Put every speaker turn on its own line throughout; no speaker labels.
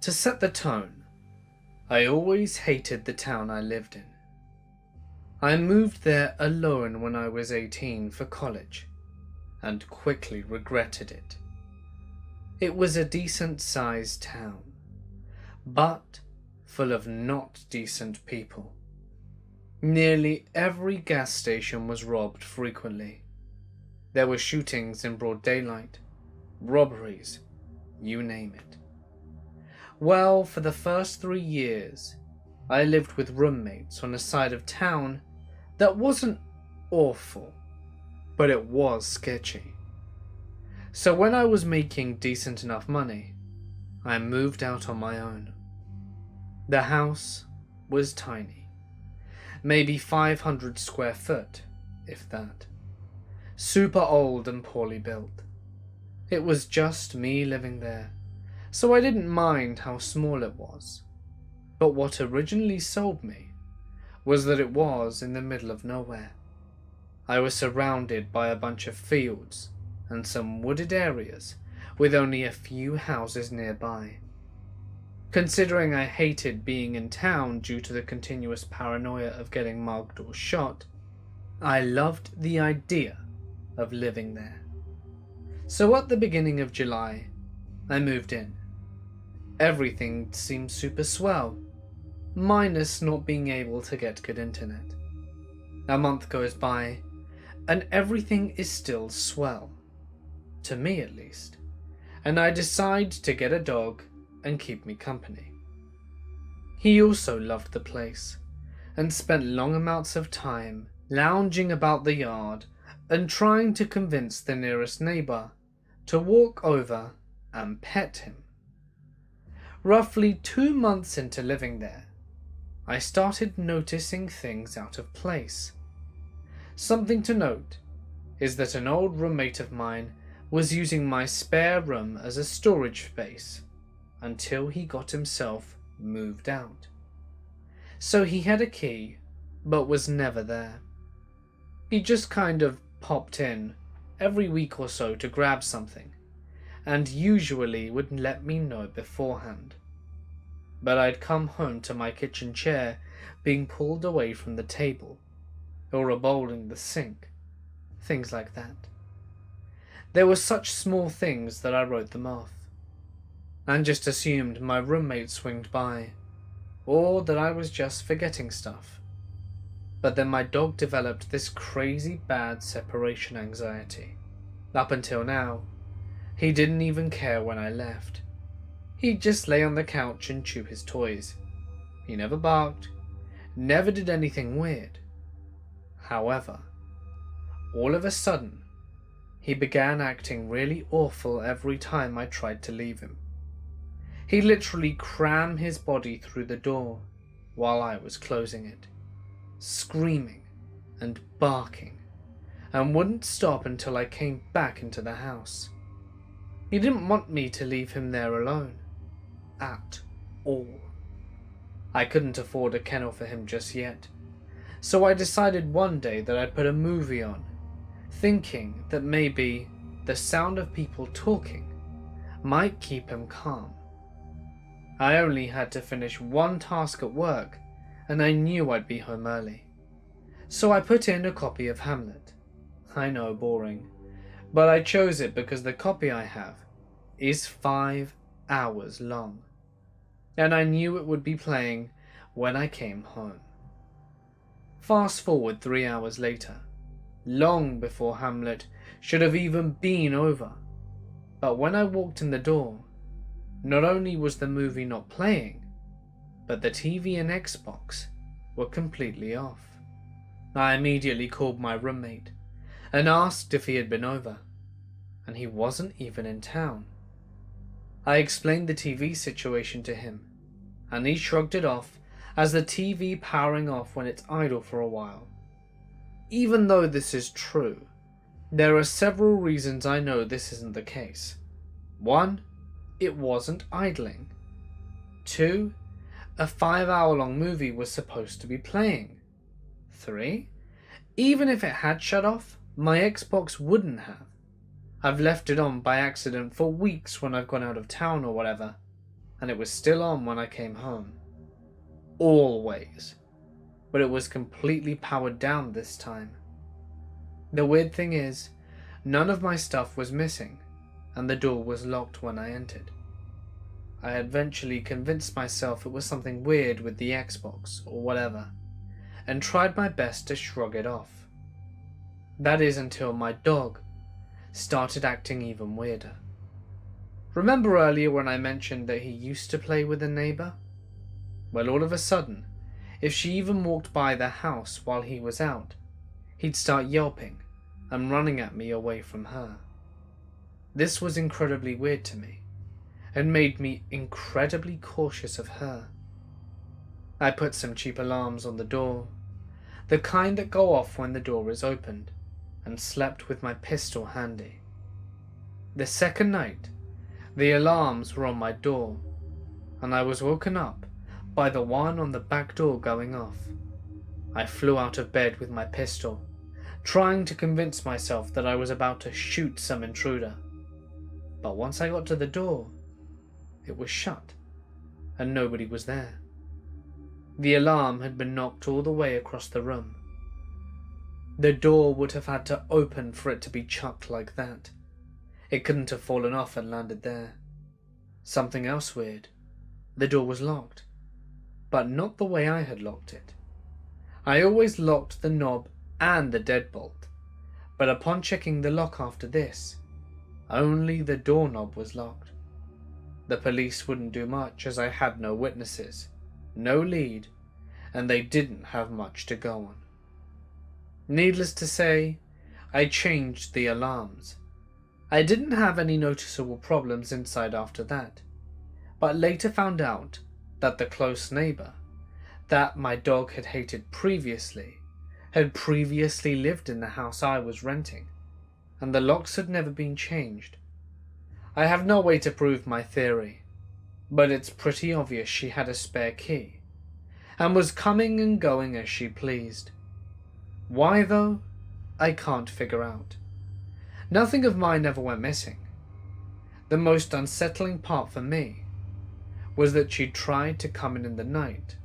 To set the tone, I always hated the town I lived in. I moved there alone when I was 18 for college, and quickly regretted it. It was a decent-sized town, but full of not decent people. Nearly every gas station was robbed frequently. There were shootings in broad daylight, robberies, you name it. Well, for the first 3 years, I lived with roommates on a side of town that wasn't awful, but it was sketchy. So when I was making decent enough money, I moved out on my own. The house was tiny, maybe 500 square foot, if that. Super old and poorly built. It was just me living there, so I didn't mind how small it was. But what originally sold me was that it was in the middle of nowhere. I was surrounded by a bunch of fields and some wooded areas with only a few houses nearby. Considering I hated being in town due to the continuous paranoia of getting mugged or shot, I loved the idea of living there. So at the beginning of July, I moved in. Everything seemed super swell, minus not being able to get good internet. A month goes by, and everything is still swell. To me at least. And I decide to get a dog and keep me company. He also loved the place, and spent long amounts of time lounging about the yard and trying to convince the nearest neighbour to walk over and pet him. Roughly 2 months into living there, I started noticing things out of place. Something to note is that an old roommate of mine was using my spare room as a storage space until he got himself moved out. So he had a key, but was never there. He just kind of popped in every week or so to grab something, and usually would let me know beforehand. But I'd come home to my kitchen chair being pulled away from the table, or a bowl in the sink, things like that. There were such small things that I wrote them off, and just assumed my roommate swinged by, or that I was just forgetting stuff. But then my dog developed this crazy bad separation anxiety. Up until now, he didn't even care when I left. He'd just lay on the couch and chew his toys. He never barked, never did anything weird. However, all of a sudden, he began acting really awful every time I tried to leave him. He'd literally cram his body through the door while I was closing it, screaming and barking, and wouldn't stop until I came back into the house. He didn't want me to leave him there alone, at all. I couldn't afford a kennel for him just yet, so I decided one day that I'd put a movie on, thinking that maybe the sound of people talking might keep him calm. I only had to finish one task at work, and I knew I'd be home early. So I put in a copy of Hamlet. I know, boring, but I chose it because the copy I have is 5 hours long, and I knew it would be playing when I came home. Fast forward 3 hours later, long before Hamlet should have even been over, but when I walked in the door, not only was the movie not playing, but the TV and Xbox were completely off. I immediately called my roommate and asked if he had been over, and he wasn't even in town. I explained the TV situation to him, and he shrugged it off as the TV powering off when it's idle for a while. Even though this is true, there are several reasons I know this isn't the case. 1, it wasn't idling. 2, a 5-hour-long movie was supposed to be playing. 3, even if it had shut off, my Xbox wouldn't have. I've left it on by accident for weeks when I've gone out of town or whatever. and it was still on when I came home. Always. But it was completely powered down this time. The weird thing is, none of my stuff was missing, and the door was locked when I entered. I eventually convinced myself it was something weird with the Xbox or whatever, and tried my best to shrug it off. That is until my dog started acting even weirder. Remember earlier when I mentioned that he used to play with a neighbor? Well, all of a sudden, if she even walked by the house while he was out, he'd start yelping and running at me away from her. This was incredibly weird to me, and made me incredibly cautious of her. I put some cheap alarms on the door, the kind that go off when the door is opened, and slept with my pistol handy. The second night, the alarms were on my door, and I was woken up by the one on the back door going off. I flew out of bed with my pistol, trying to convince myself that I was about to shoot some intruder. But once I got to the door, it was shut, and nobody was there. The alarm had been knocked all the way across the room. The door would have had to open for it to be chucked like that. It couldn't have fallen off and landed there. Something else weird. The door was locked, but not the way I had locked it. I always locked the knob and the deadbolt, but upon checking the lock after this, only the doorknob was locked. The police wouldn't do much as I had no witnesses, no lead, and they didn't have much to go on. Needless to say, I changed the alarms. I didn't have any noticeable problems inside after that, but later found out that the close neighbor that my dog had hated previously had previously lived in the house I was renting, and the locks had never been changed. I have no way to prove my theory, but it's pretty obvious she had a spare key, and was coming and going as she pleased. Why though, I can't figure out. Nothing of mine ever went missing. The most unsettling part for me was that she tried to come in the night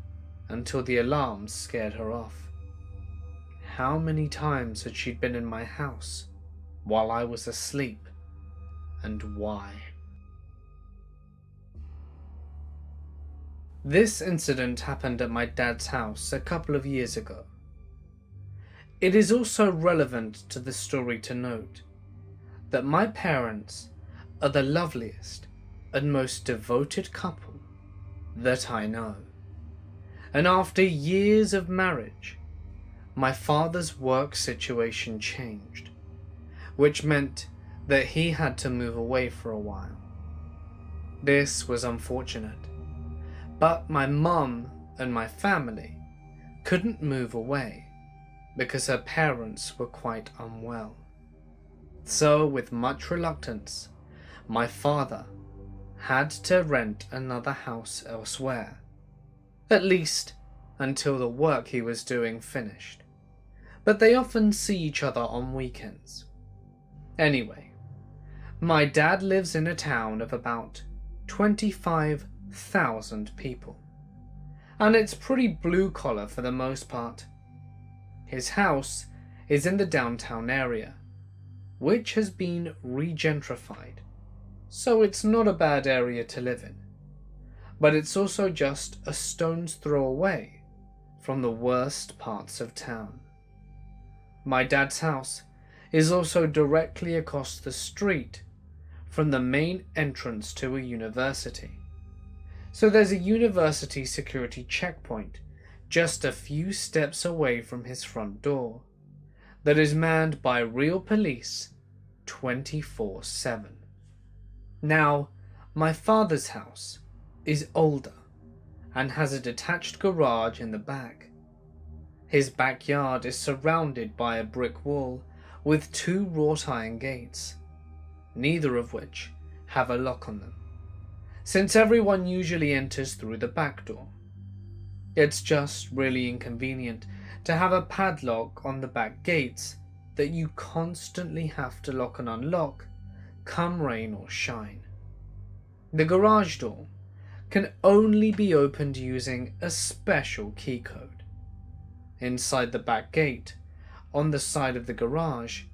until the alarms scared her off. How many times had she been in my house while I was asleep, and why? This incident happened at my dad's house a couple of years ago. It is also relevant to the story to note that my parents are the loveliest and most devoted couple that I know. And after years of marriage, my father's work situation changed, which meant that he had to move away for a while. This was unfortunate, but my mum and my family couldn't move away because her parents were quite unwell. So, with much reluctance, my father had to rent another house elsewhere, at least until the work he was doing finished. But they often see each other on weekends. Anyway, my dad lives in a town of about 25,000 people, and it's pretty blue collar for the most part. His house is in the downtown area, which has been regentrified, so it's not a bad area to live in, but it's also just a stone's throw away from the worst parts of town. My dad's house is also directly across the street from the main entrance to a university, so there's a university security checkpoint just a few steps away from his front door that is manned by real police 24/7. Now, my father's house is older and has a detached garage in the back. His backyard is surrounded by a brick wall with 2 wrought iron gates, neither of which have a lock on them, since everyone usually enters through the back door. It's just really inconvenient to have a padlock on the back gates that you constantly have to lock and unlock, come rain or shine. The garage door can only be opened using a special key code. Inside the back gate, on the side of the garage,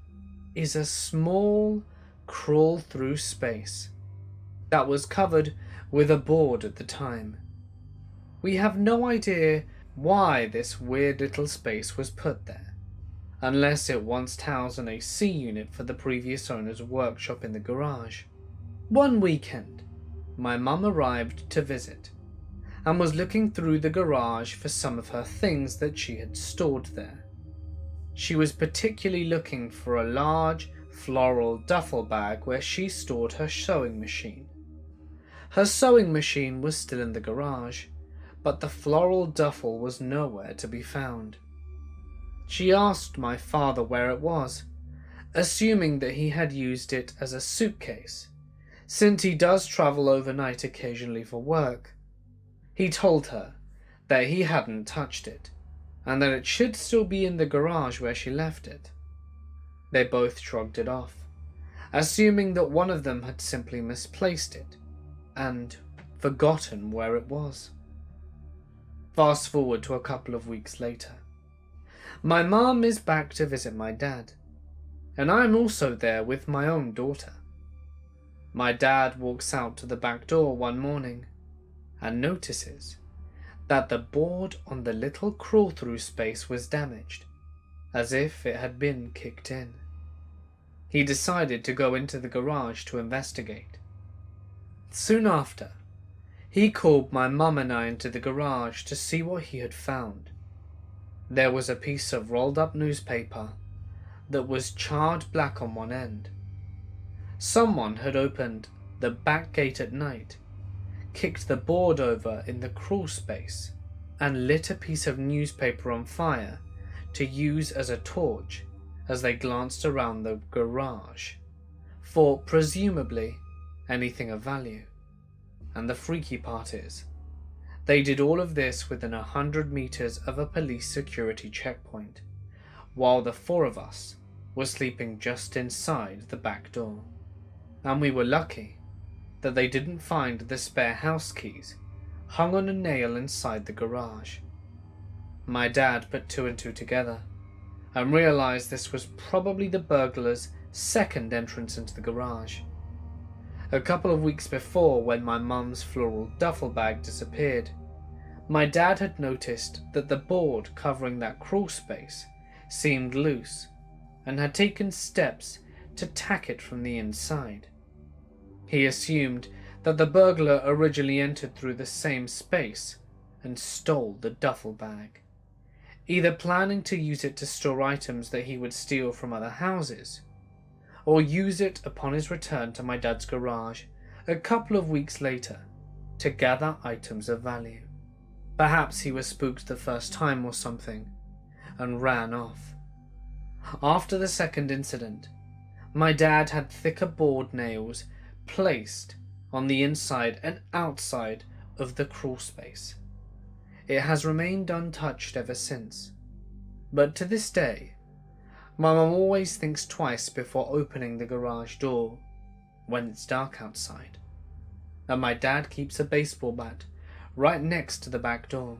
is a small crawl-through space that was covered with a board at the time. We have no idea why this weird little space was put there, unless it once housed an AC unit for the previous owner's workshop in the garage. One weekend, my mum arrived to visit and was looking through the garage for some of her things that she had stored there. She was particularly looking for a large floral duffel bag where she stored her sewing machine. Her sewing machine was still in the garage, but the floral duffel was nowhere to be found. She asked my father where it was, assuming that he had used it as a suitcase, since he does travel overnight occasionally for work. He told her that he hadn't touched it, and that it should still be in the garage where she left it. They both shrugged it off, assuming that one of them had simply misplaced it and forgotten where it was. Fast forward to a couple of weeks later. My mum is back to visit my dad, and I'm also there with my own daughter. My dad walks out to the back door one morning and notices that the board on the little crawl-through space was damaged, as if it had been kicked in. He decided to go into the garage to investigate. Soon after, he called my mum and I into the garage to see what he had found. There was a piece of rolled up newspaper that was charred black on one end. Someone had opened the back gate at night, kicked the board over in the crawl space, and lit a piece of newspaper on fire to use as a torch as they glanced around the garage for, presumably, anything of value. And the freaky part is, they did all of this within 100 meters of a police security checkpoint, while the four of us were sleeping just inside the back door. And we were lucky that they didn't find the spare house keys hung on a nail inside the garage. My dad put two and two together and realized this was probably the burglar's second entrance into the garage. A couple of weeks before, when my mum's floral duffel bag disappeared, my dad had noticed that the board covering that crawl space seemed loose and had taken steps to tack it from the inside. He assumed that the burglar originally entered through the same space and stole the duffel bag, either planning to use it to store items that he would steal from other houses, or use it upon his return to my dad's garage a couple of weeks later to gather items of value. Perhaps he was spooked the first time or something and ran off. After the second incident, my dad had thicker board nails placed on the inside and outside of the crawl space. It has remained untouched ever since, but to this day, my mum always thinks twice before opening the garage door when it's dark outside, and my dad keeps a baseball bat right next to the back door.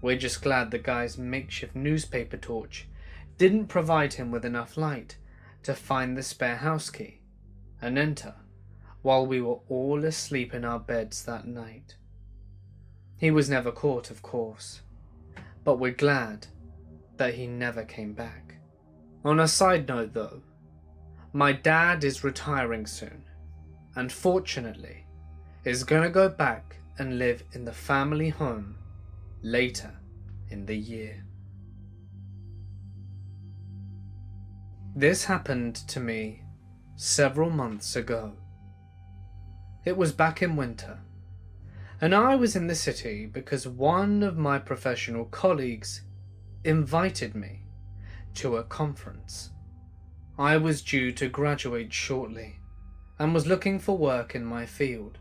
We're just glad the guy's makeshift newspaper torch didn't provide him with enough light to find the spare house key and enter while we were all asleep in our beds that night. He was never caught, of course, but we're glad that he never came back. On a side note though, my dad is retiring soon, and fortunately is going to go back and live in the family home later in the year. This happened to me several months ago. It was back in winter, and I was in the city because one of my professional colleagues invited me to a conference. I was due to graduate shortly and was looking for work in my field,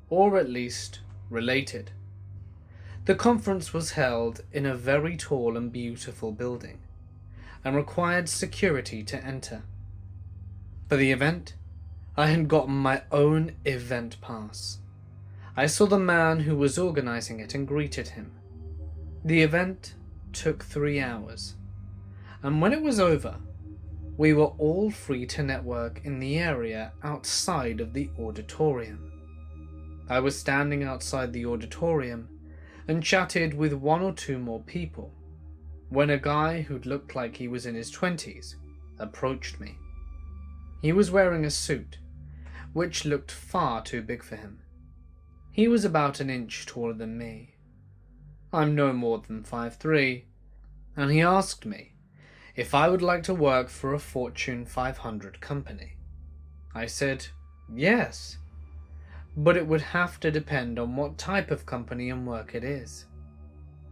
or at least related. The conference was held in a very tall and beautiful building and required security to enter. For the event, I had gotten my own event pass. I saw the man who was organizing it and greeted him. The event took 3 hours, and when it was over, we were all free to network in the area outside of the auditorium. I was standing outside the auditorium and chatted with 1 or 2 more people when a guy who looked like he was in his 20s approached me. He was wearing a suit, which looked far too big for him. He was about an inch taller than me. I'm no more than 5'3", and he asked me if I would like to work for a Fortune 500 company. I said yes, but it would have to depend on what type of company and work it is.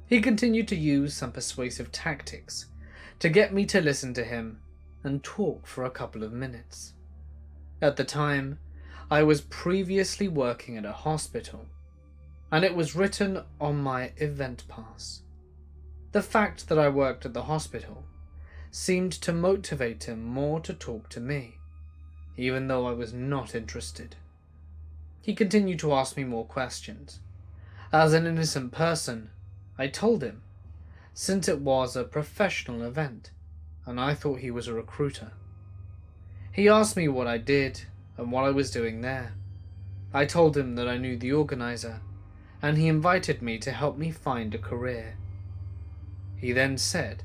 He continued to use some persuasive tactics to get me to listen to him and talk for a couple of minutes. At the time, I was previously working at a hospital, and it was written on my event pass. The fact that I worked at the hospital seemed to motivate him more to talk to me, even though I was not interested. He continued to ask me more questions. As an innocent person, I told him, since it was a professional event, and I thought he was a recruiter. He asked me what I did and what I was doing there. I told him that I knew the organizer, and he invited me to help me find a career. He then said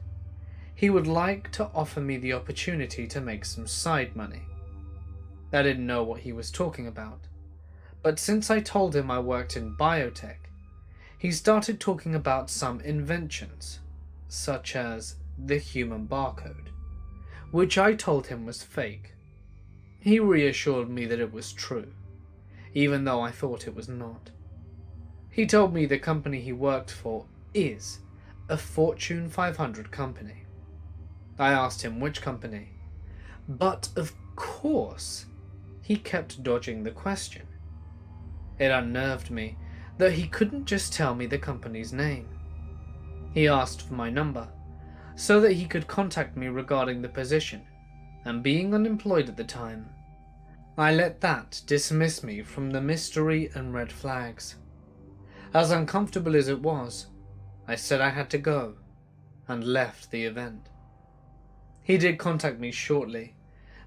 he would like to offer me the opportunity to make some side money. I didn't know what he was talking about, but since I told him I worked in biotech, he started talking about some inventions, such as the human barcode, which I told him was fake. He reassured me that it was true, even though I thought it was not. He told me the company he worked for is a Fortune 500 company. I asked him which company, but of course, he kept dodging the question. It unnerved me that he couldn't just tell me the company's name. He asked for my number so that he could contact me regarding the position, and being unemployed at the time, I let that dismiss me from the mystery and red flags. As uncomfortable as it was, I said I had to go and left the event. He did contact me shortly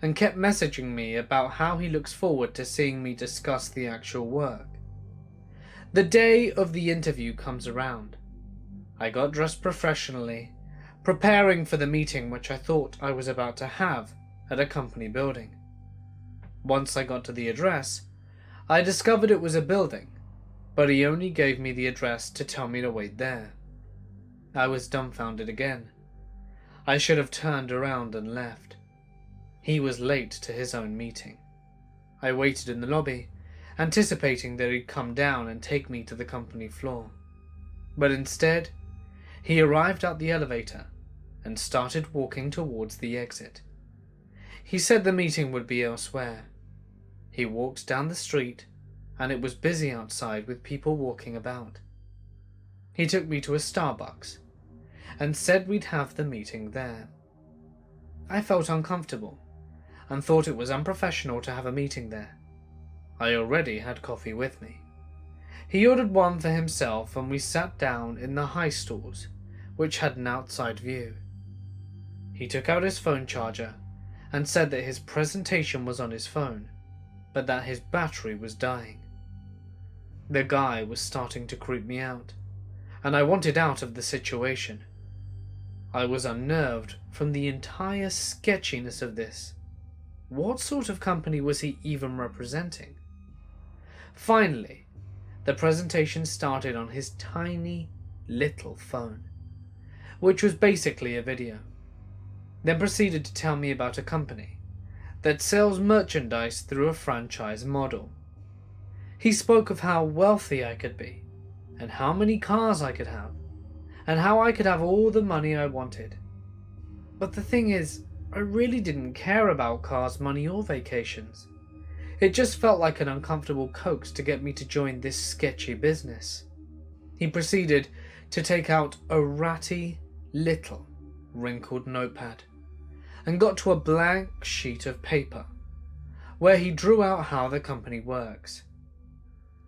and kept messaging me about how he looks forward to seeing me discuss the actual work. The day of the interview comes around. I got dressed professionally, preparing for the meeting which I thought I was about to have at a company building. Once I got to the address, I discovered it was a building, but he only gave me the address to tell me to wait there. I was dumbfounded again. I should have turned around and left. He was late to his own meeting. I waited in the lobby, anticipating that he'd come down and take me to the company floor. But instead, he arrived at the elevator and started walking towards the exit. He said the meeting would be elsewhere. He walked down the street, and it was busy outside with people walking about. He took me to a Starbucks and said we'd have the meeting there. I felt uncomfortable and thought it was unprofessional to have a meeting there. I already had coffee with me. He ordered one for himself and we sat down in the high stools, which had an outside view. He took out his phone charger and said that his presentation was on his phone, but that his battery was dying. The guy was starting to creep me out, and I wanted out of the situation. I was unnerved from the entire sketchiness of this. What sort of company was he even representing? Finally, the presentation started on his tiny little phone, which was basically a video. Then proceeded to tell me about a company that sells merchandise through a franchise model. He spoke of how wealthy I could be, and how many cars I could have, and how I could have all the money I wanted. But the thing is, I really didn't care about cars, money, or vacations. It just felt like an uncomfortable coax to get me to join this sketchy business. He proceeded to take out a ratty, little, wrinkled notepad and got to a blank sheet of paper, where he drew out how the company works.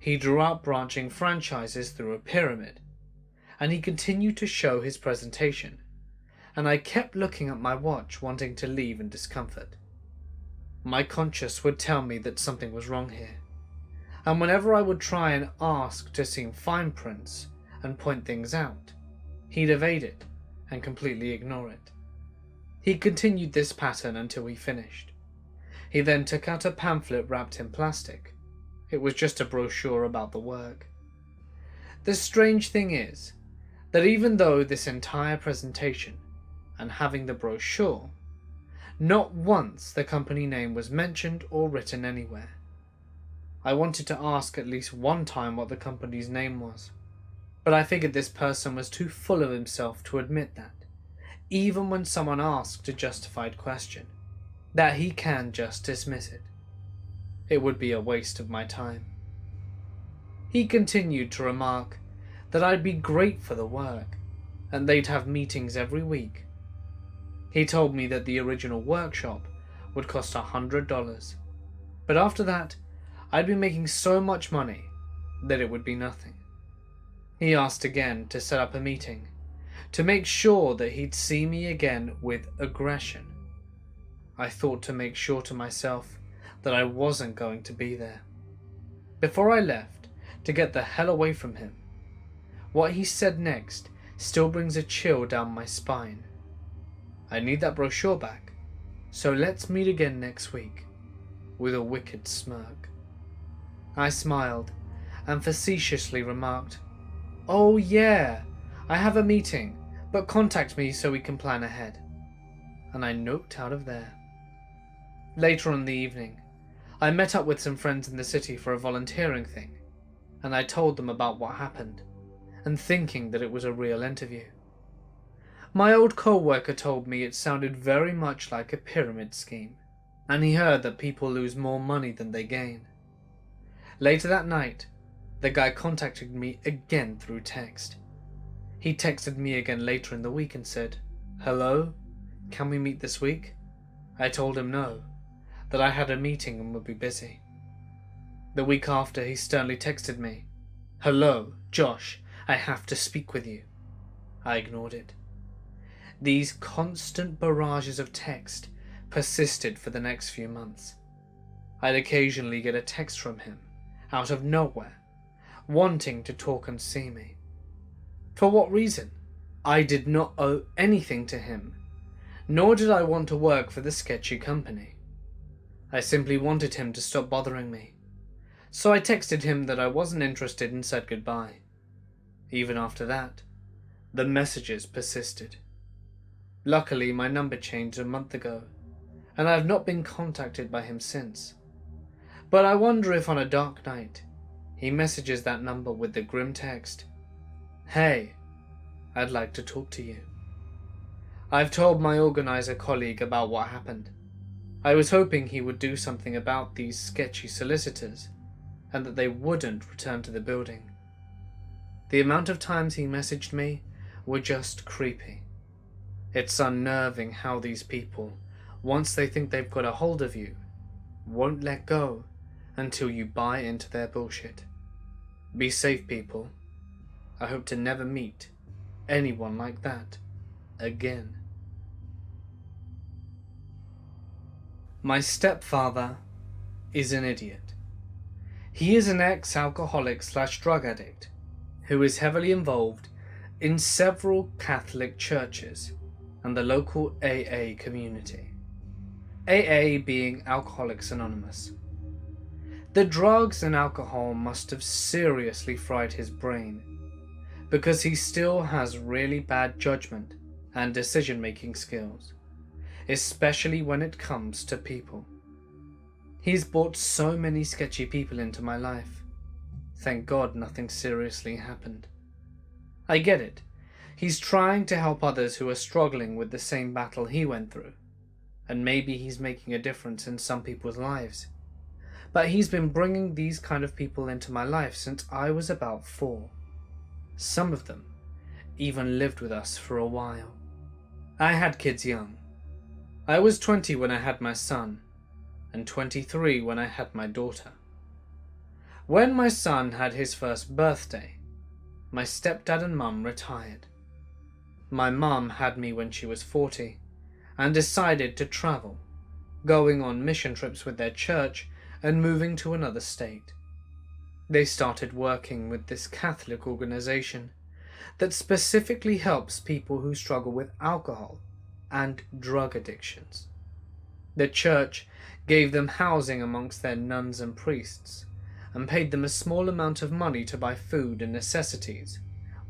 He drew out branching franchises through a pyramid, and he continued to show his presentation, and I kept looking at my watch, wanting to leave in discomfort. My conscience would tell me that something was wrong here, and whenever I would try and ask to see fine prints and point things out, he'd evade it and completely ignore it. He continued this pattern until he finished. He then took out a pamphlet wrapped in plastic. It was just a brochure about the work. The strange thing is that even though this entire presentation and having the brochure, not once the company name was mentioned or written anywhere. I wanted to ask at least one time what the company's name was, but I figured this person was too full of himself to admit that, even when someone asked a justified question, that he can just dismiss it. It would be a waste of my time. He continued to remark that I'd be great for the work, and they'd have meetings every week. He told me that the original workshop would cost $100, but after that, I'd be making so much money that it would be nothing. He asked again to set up a meeting, to make sure that he'd see me again with aggression. I thought to make sure to myself that I wasn't going to be there. Before I left to get the hell away from him, what he said next still brings a chill down my spine. I need that brochure back, so let's meet again next week, with a wicked smirk. I smiled and facetiously remarked, "Oh yeah, I have a meeting, but contact me so we can plan ahead." And I noped out of there. Later in the evening, I met up with some friends in the city for a volunteering thing, and I told them about what happened, and thinking that it was a real interview. My old co-worker told me it sounded very much like a pyramid scheme, and he heard that people lose more money than they gain. Later that night, the guy contacted me again through text. He texted me again later in the week and said, "Hello, can we meet this week?" I told him no, that I had a meeting and would be busy. The week after, he sternly texted me, "Hello, Josh, I have to speak with you." I ignored it. These constant barrages of text persisted for the next few months. I'd occasionally get a text from him, out of nowhere, wanting to talk and see me. For what reason? I did not owe anything to him, nor did I want to work for the sketchy company. I simply wanted him to stop bothering me, so I texted him that I wasn't interested and said goodbye. Even after that, the messages persisted. Luckily, my number changed a month ago, and I have not been contacted by him since. But I wonder if on a dark night, he messages that number with the grim text, "Hey, I'd like to talk to you." I've told my organizer colleague about what happened. I was hoping he would do something about these sketchy solicitors, and that they wouldn't return to the building. The amount of times he messaged me were just creepy. It's unnerving how these people, once they think they've got a hold of you, won't let go until you buy into their bullshit. Be safe, people. I hope to never meet anyone like that again. My stepfather is an idiot. He is an ex-alcoholic/drug addict who is heavily involved in several Catholic churches and the local AA community. AA being Alcoholics Anonymous. The drugs and alcohol must have seriously fried his brain, because he still has really bad judgment and decision-making skills, especially when it comes to people. He's brought so many sketchy people into my life. Thank God nothing seriously happened. I get it. He's trying to help others who are struggling with the same battle he went through, and maybe he's making a difference in some people's lives. But he's been bringing these kind of people into my life since I was about 4. Some of them even lived with us for a while. I had kids young. I was 20 when I had my son, and 23 when I had my daughter. When my son had his first birthday, my stepdad and mum retired. My mum had me when she was 40 and decided to travel, going on mission trips with their church and moving to another state. They started working with this Catholic organization that specifically helps people who struggle with alcohol and drug addictions. The church gave them housing amongst their nuns and priests and paid them a small amount of money to buy food and necessities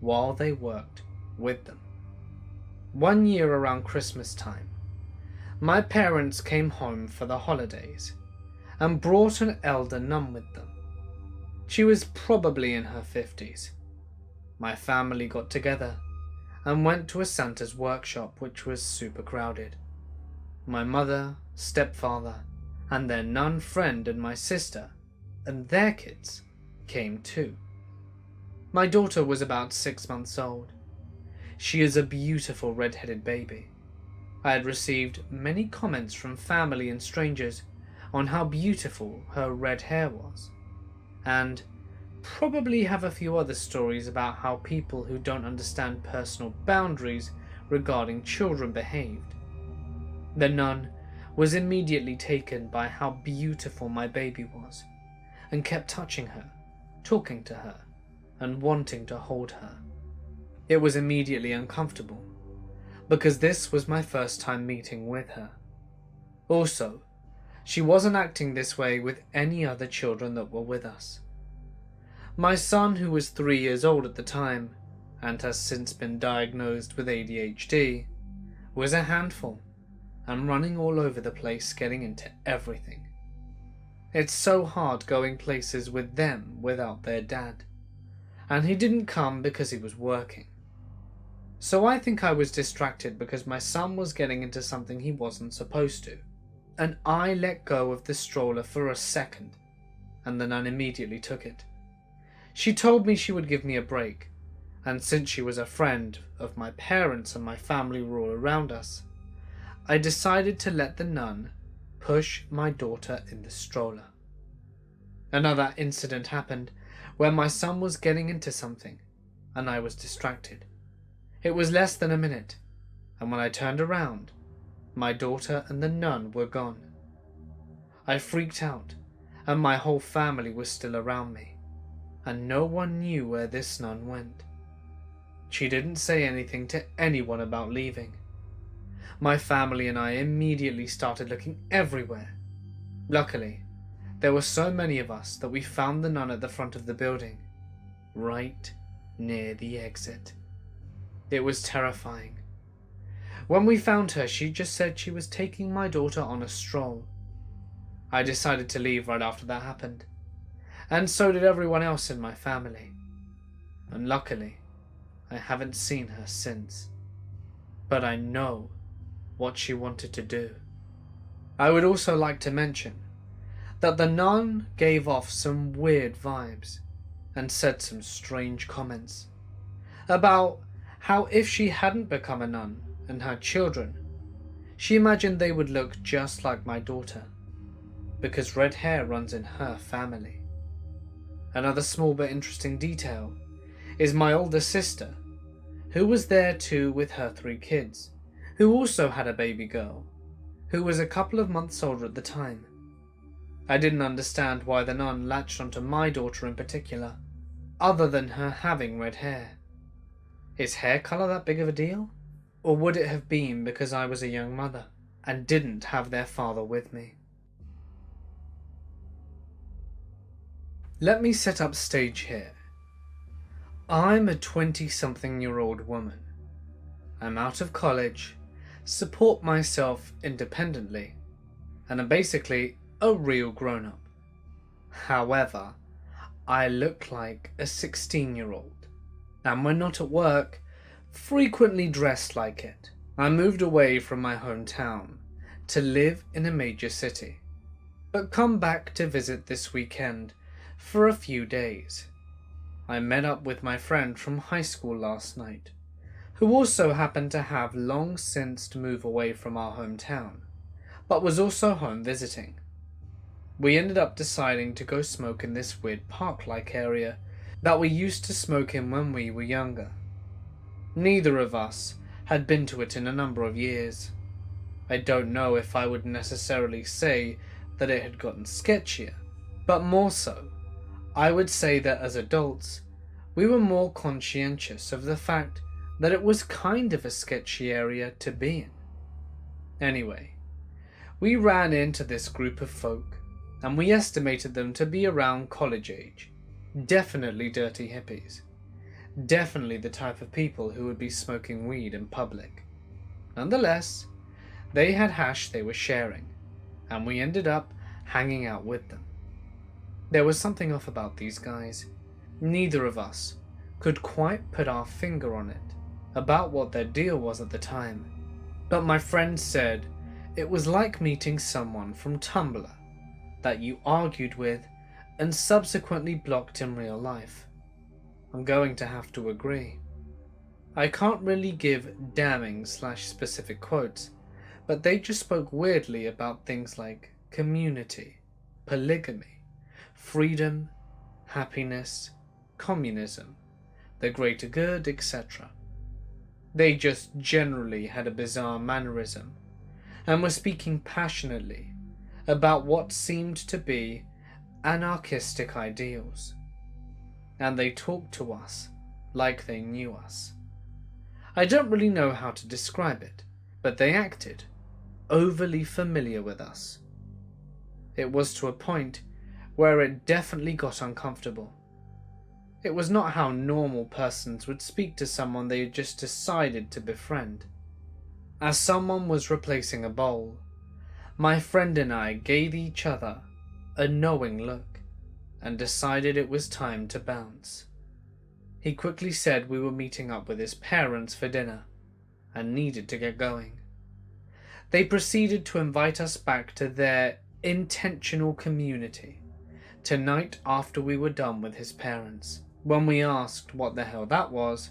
while they worked with them. One year around Christmas time, my parents came home for the holidays and brought an elder nun with them. She was probably in her 50s. My family got together and went to a Santa's workshop, which was super crowded. My mother, stepfather, and their nun friend and my sister and their kids came too. My daughter was about 6 months old. She is a beautiful red-headed baby. I had received many comments from family and strangers on how beautiful her red hair was, and probably have a few other stories about how people who don't understand personal boundaries regarding children behaved. The nun was immediately taken by how beautiful my baby was, and kept touching her, talking to her, and wanting to hold her. It was immediately uncomfortable, because this was my first time meeting with her. Also, she wasn't acting this way with any other children that were with us. My son, who was 3 years old at the time, and has since been diagnosed with ADHD, was a handful, and running all over the place getting into everything. It's so hard going places with them without their dad, and he didn't come because he was working. So I think I was distracted because my son was getting into something he wasn't supposed to, and I let go of the stroller for a second, and the nun immediately took it. She told me she would give me a break, and since she was a friend of my parents and my family were all around us, I decided to let the nun push my daughter in the stroller. Another incident happened where my son was getting into something, and I was distracted. It was less than a minute, and when I turned around, my daughter and the nun were gone. I freaked out, and my whole family was still around me, and no one knew where this nun went. She didn't say anything to anyone about leaving. My family and I immediately started looking everywhere. Luckily, there were so many of us that we found the nun at the front of the building, right near the exit. It was terrifying. When we found her, she just said she was taking my daughter on a stroll. I decided to leave right after that happened, and so did everyone else in my family. And luckily, I haven't seen her since. But I know what she wanted to do. I would also like to mention that the nun gave off some weird vibes and said some strange comments about how if she hadn't become a nun and had children, she imagined they would look just like my daughter, because red hair runs in her family. Another small but interesting detail is my older sister, who was there too with her 3 kids, who also had a baby girl, who was a couple of months older at the time. I didn't understand why the nun latched onto my daughter in particular, other than her having red hair. Is hair colour that big of a deal? Or would it have been because I was a young mother and didn't have their father with me? Let me set up stage here. I'm a 20-something-year-old woman. I'm out of college, support myself independently, and I'm basically a real grown-up. However, I look like a 16-year-old. And when not at work, frequently dressed like it. I moved away from my hometown to live in a major city, but come back to visit this weekend for a few days. I met up with my friend from high school last night, who also happened to have long since moved away from our hometown, but was also home visiting. We ended up deciding to go smoke in this weird park-like area that we used to smoke in when we were younger. Neither of us had been to it in a number of years. I don't know if I would necessarily say that it had gotten sketchier, but more so, I would say that as adults, we were more conscientious of the fact that it was kind of a sketchy area to be in. Anyway, we ran into this group of folk, and we estimated them to be around college age. Definitely dirty hippies. Definitely the type of people who would be smoking weed in public. Nonetheless, they had hash they were sharing, and we ended up hanging out with them. There was something off about these guys. Neither of us could quite put our finger on it, about what their deal was at the time. But my friend said it was like meeting someone from Tumblr that you argued with and subsequently blocked in real life. I'm going to have to agree. I can't really give damning/specific quotes, but they just spoke weirdly about things like community, polygamy, freedom, happiness, communism, the greater good, etc. They just generally had a bizarre mannerism and were speaking passionately about what seemed to be anarchistic ideals. And they talked to us like they knew us. I don't really know how to describe it, but they acted overly familiar with us. It was to a point where it definitely got uncomfortable. It was not how normal persons would speak to someone they had just decided to befriend. As someone was replacing a bowl, my friend and I gave each other a knowing look and decided it was time to bounce. He quickly said we were meeting up with his parents for dinner and needed to get going. They proceeded to invite us back to their intentional community tonight after we were done with his parents. When we asked what the hell that was,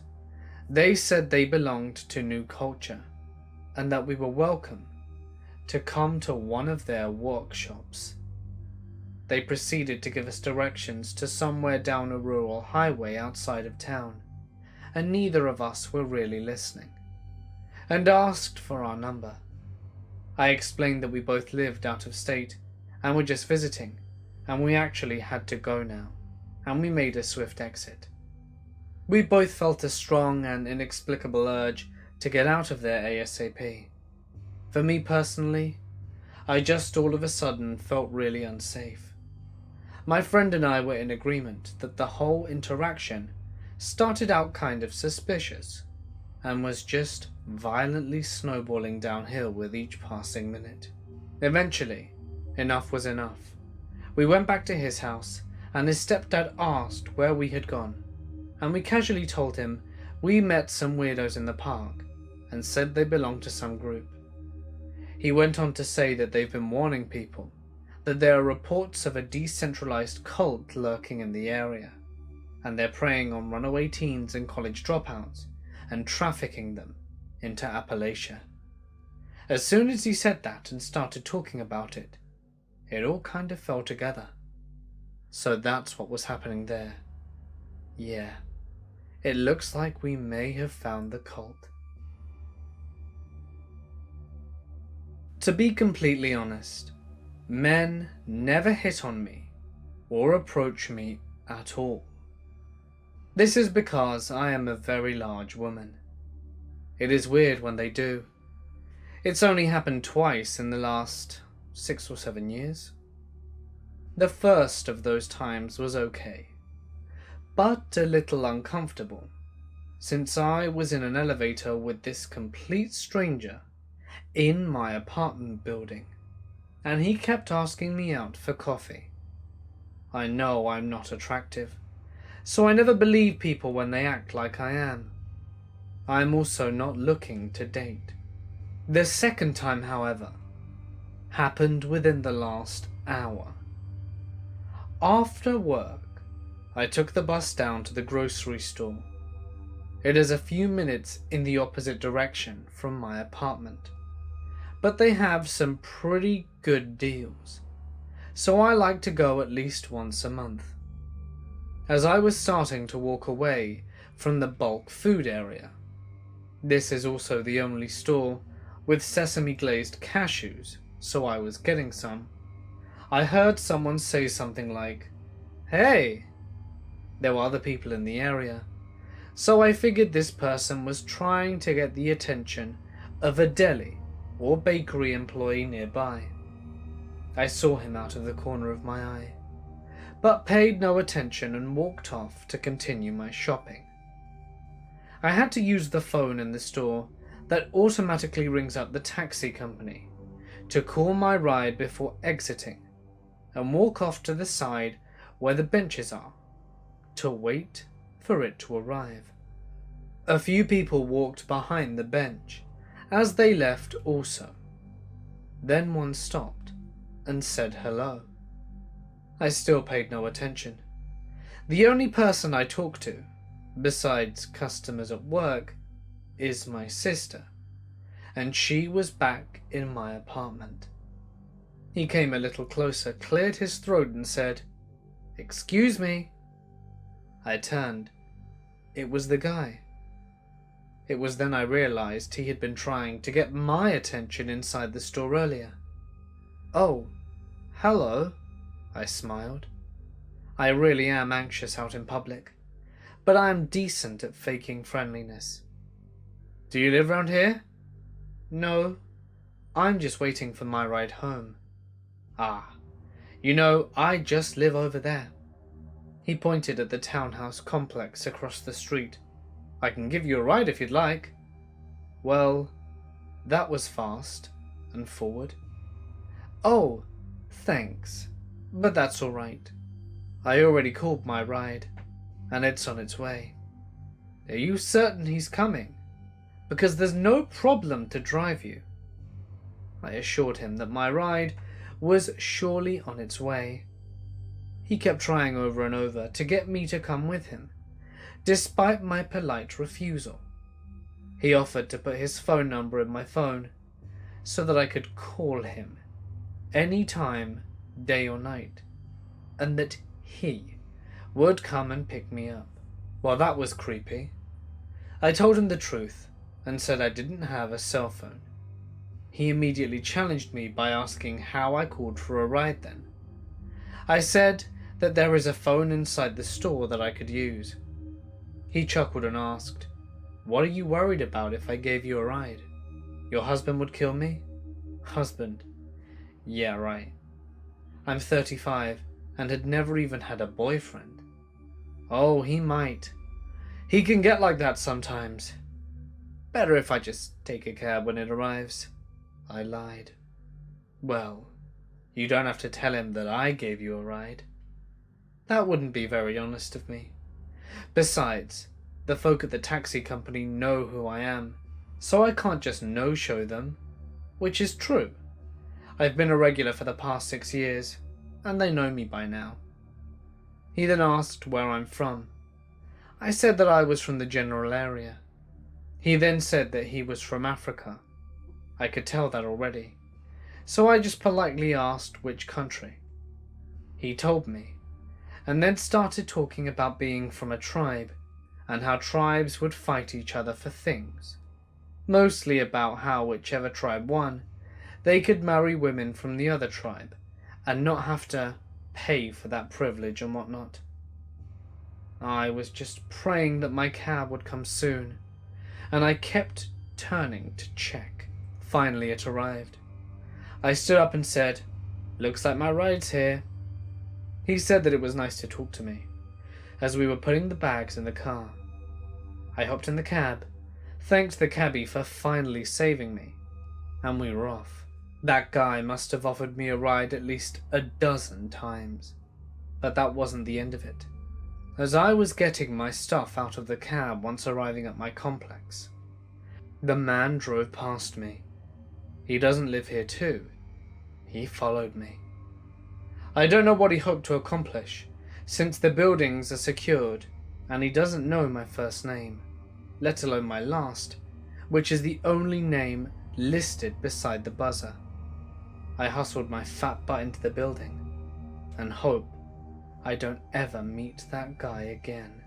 they said they belonged to New Culture and that we were welcome to come to one of their workshops. They proceeded to give us directions to somewhere down a rural highway outside of town, and neither of us were really listening, and asked for our number. I explained that we both lived out of state and were just visiting, and we actually had to go now, and we made a swift exit. We both felt a strong and inexplicable urge to get out of there ASAP. For me personally, I just all of a sudden felt really unsafe. My friend and I were in agreement that the whole interaction started out kind of suspicious and was just violently snowballing downhill with each passing minute. Eventually, enough was enough. We went back to his house and his stepdad asked where we had gone, and we casually told him we met some weirdos in the park and said they belonged to some group. He went on to say that they've been warning people that there are reports of a decentralized cult lurking in the area, and they're preying on runaway teens and college dropouts and trafficking them into Appalachia. As soon as he said that and started talking about it, it all kind of fell together. So that's what was happening there. Yeah, it looks like we may have found the cult. To be completely honest, men never hit on me or approach me at all. This is because I am a very large woman. It is weird when they do. It's only happened twice in the last 6 or 7 years. The first of those times was okay, but a little uncomfortable, since I was in an elevator with this complete stranger in my apartment building, and he kept asking me out for coffee. I know I'm not attractive, so I never believe people when they act like I am. I'm also not looking to date. The second time, however, happened within the last hour. After work, I took the bus down to the grocery store. It is a few minutes in the opposite direction from my apartment, but they have some pretty good deals. so I like to go at least once a month. As I was starting to walk away from the bulk food area, this is also the only store with sesame glazed cashews, so I was getting some, I heard someone say something like, "Hey!" There were other people in the area, so I figured this person was trying to get the attention of a deli or bakery employee nearby. I saw him out of the corner of my eye, but paid no attention and walked off to continue my shopping. I had to use the phone in the store that automatically rings up the taxi company to call my ride before exiting and walk off to the side where the benches are to wait for it to arrive. A few people walked behind the bench as they left also. Then one stopped and said hello. I still paid no attention. The only person I talk to, besides customers at work, is my sister, and she was back in my apartment. He came a little closer, cleared his throat and said, "Excuse me." I turned. It was the guy. It was then I realized he had been trying to get my attention inside the store earlier. "Oh, hello," I smiled. I really am anxious out in public, but I am decent at faking friendliness. "Do you live round here?" "No, I'm just waiting for my ride home." "Ah, I just live over there." He pointed at the townhouse complex across the street. "I can give you a ride if you'd like." Well, that was fast and forward. "Oh, thanks, but that's all right. I already called my ride, and it's on its way." "Are you certain he's coming? Because there's no problem to drive you." I assured him that my ride was surely on its way. He kept trying over and over to get me to come with him, despite my polite refusal. He offered to put his phone number in my phone so that I could call him any time, day or night, and that he would come and pick me up. Well, that was creepy. I told him the truth and said I didn't have a cell phone. He immediately challenged me by asking how I called for a ride then. I said that there is a phone inside the store that I could use. He chuckled and asked, "What are you worried about if I gave you a ride? Your husband would kill me?" Husband? Yeah, right. I'm 35 and had never even had a boyfriend. Oh, he might. He can get like that sometimes. Better if I just take a cab when it arrives. I lied. Well, you don't have to tell him that I gave you a ride. That wouldn't be very honest of me. Besides, the folk at the taxi company know who I am, so I can't just no-show them, which is true. I've been a regular for the past 6 years, and they know me by now. He then asked where I'm from. I said that I was from the general area. He then said that he was from Africa. I could tell that already, so I just politely asked which country. He told me, and then started talking about being from a tribe, and how tribes would fight each other for things. Mostly about how whichever tribe won, they could marry women from the other tribe, and not have to pay for that privilege and whatnot. I was just praying that my cab would come soon, and I kept turning to check. Finally it arrived. I stood up and said, "Looks like my ride's here." He said that it was nice to talk to me, as we were putting the bags in the car. I hopped in the cab, thanked the cabbie for finally saving me, and we were off. That guy must have offered me a ride at least a dozen times, but that wasn't the end of it. As I was getting my stuff out of the cab once arriving at my complex, the man drove past me. He doesn't live here too. He followed me. I don't know what he hoped to accomplish, since the buildings are secured, and he doesn't know my first name, let alone my last, which is the only name listed beside the buzzer. I hustled my fat butt into the building, and hope I don't ever meet that guy again.